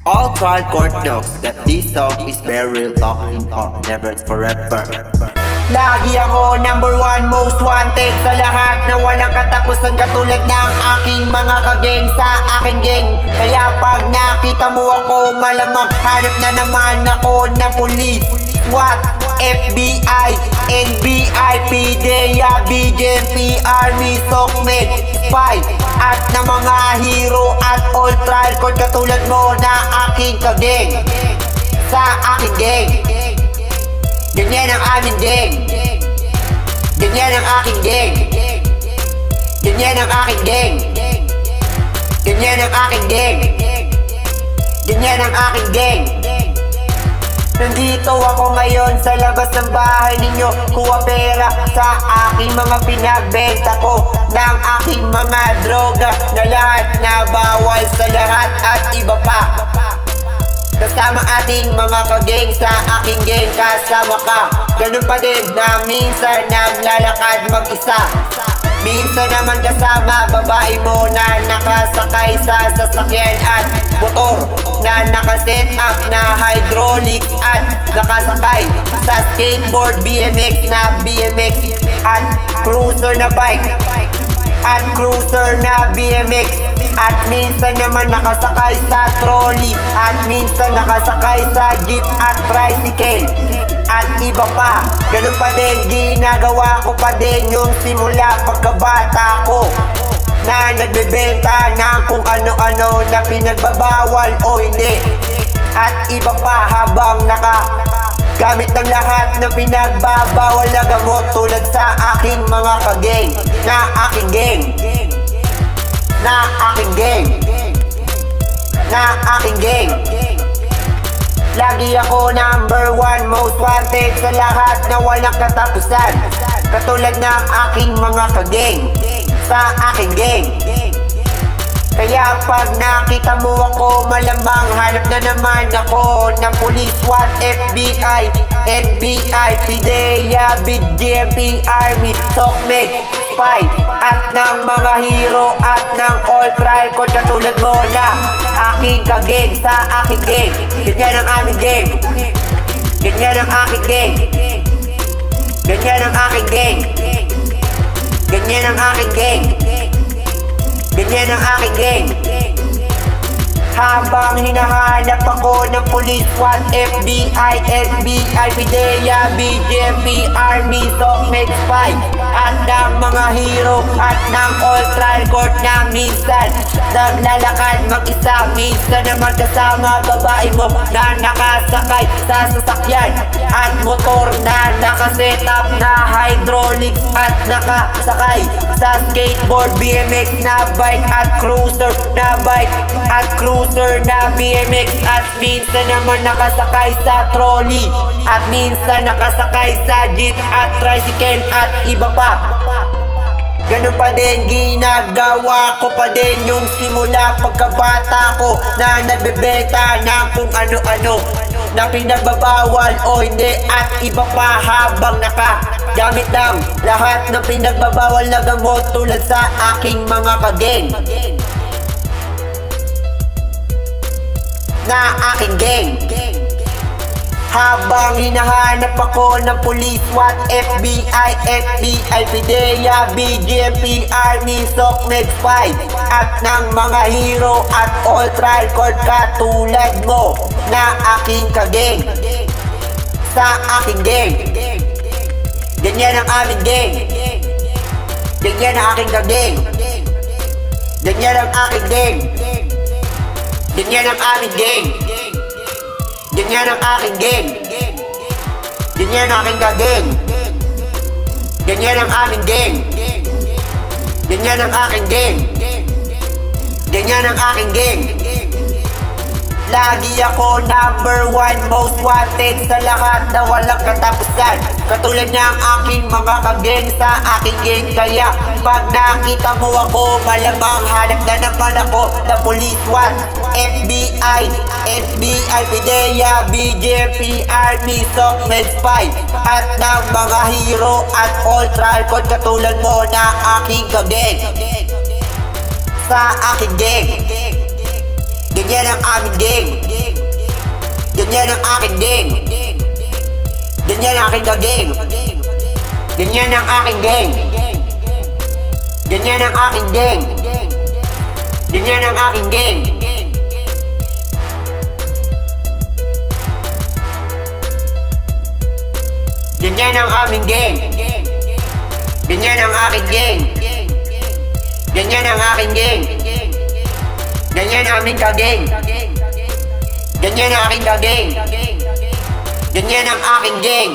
All trial court knows that this song is very real talking or never forever. Lagi ako number one most wanted sa lahat na walang katapusan katulad ng aking mga kageng sa aking geng. Kaya pag nakita mo ako malamang hanap na naman ako na pulis, SWAT, FBI, NBI, PDEA, BGMP, Army, SOCMED, Spy at na mga hero at all trial court katulad mo na aking kageng sa aking geng. Ganyan ang aming geng. Ganyan ang aking geng. Ganyan ang aking geng. Ganyan ang aking geng. Ganyan ang aking geng. Nandito ako ngayon sa labas ng bahay ninyo. Kuha pera sa aking mga pinagbenta ko ng aking mga droga na lahat na bawal sa lahat at iba pa. Kasama ating mga kageng sa aking geng kasama ka. Ganun pa din na minsan naglalakad mag-isa. Minsan naman kasama babae mo na nakasakay sa sasakyan at motor na nakaset up na hydraulic at nakasakay sa skateboard, BMX na BMX at cruiser na bike at cruiser na BMX. At minsan naman nakasakay sa trolley at minsan nakasakay sa jeep at tricycle at iba pa. Ganun pa din, ginagawa ko pa din yung simula pagkabata ko na nagbebenta ng kung ano-ano na pinagbabawal o hindi. At iba pa habang gamit ng lahat ng pinagbabawal na gamot tulad sa aking mga kageng na aking geng. Na aking geng. Na aking geng. Lagi ako number one most wanted sa lahat na walang katapusan katulad ng aking mga kageng sa aking geng. Kaya pag nakita mo ako malamang hanap na naman ako ng police, SWAT, FBI, NBI, PDEA, BGMP, Army, SOCMED, Spy at ng mga hero at ng all trial court katulad mo na aking kageng sa aking geng. Ganyan ang aming geng. Ganyan ang aking geng. Ganyan ang aking geng. Ganyan ang aking geng. Ganyan ang aking geng. Habang hinahanap ako ng police, SWAT, FBI, NBI, PDEA, BGMP, Army, SOCMED, Spy at ng mga hero at ng all trial court na minsan naglalakad mag-isa. Minsan naman kasama babae mo na nakasakay sa sasakyan at motor na nakaset up na hydraulic at nakasakay sa skateboard, BMX na bike at cruiser na bike at cruiser na BMX at minsan naman nakasakay sa trolley at minsan nakasakay sa jeep at tricycle at iba pa. Ganun pa din, ginagawa ko pa din yung simula pagkabata ko na nagbebenta ng kung ano-ano na pinagbabawal o hindi at iba pa habang gamit ng lahat ng pinagbabawal na gamot tulad sa aking mga kageng na aking geng. Habang hinahanap ako ng police, SWAT, FBI, NBI, PDEA, BGMP, Army, SOCMED, Spy at ng mga hero at all trial court katulad mo na aking kageng sa aking geng. Ganyan ang aming geng. Ganyan ang aking kageng. Ganyan ang aking geng. Ganyan ang aming geng. Ganyan ang aking geng. Ganyan ang aking kageng. Ganyan ang aming geng. Ganyan ang aking geng. Ganyan ang aking geng. Lagi ako number one most wanted sa lahat na walang katapusan katulad ng aking mga kageng sa aking geng. Kaya pag nakita mo ako malamang hanap na naman ako na police, SWAT, FBI, NBI, PDEA, BGMP, Army, SOCMED, Spy at ng mga hero at all trial court katulad mo na aking kageng sa aking geng. Ganyan ang aming geng. Ganyan ang aking gang. Ganyan ang aking gageng. Ganyan ang aking gang. Ganyan ang aking gang. Ganyan ang aking gang. Ganyan ang aming gang. Ganyan ang aking gang. Ganyan ang aking gang. Ganyan ang aming kageng. Ganyan ang aking kageng. Ganyan ang aking gang.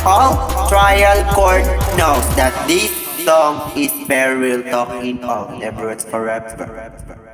All trial court knows that this song is very real, talking of never forever.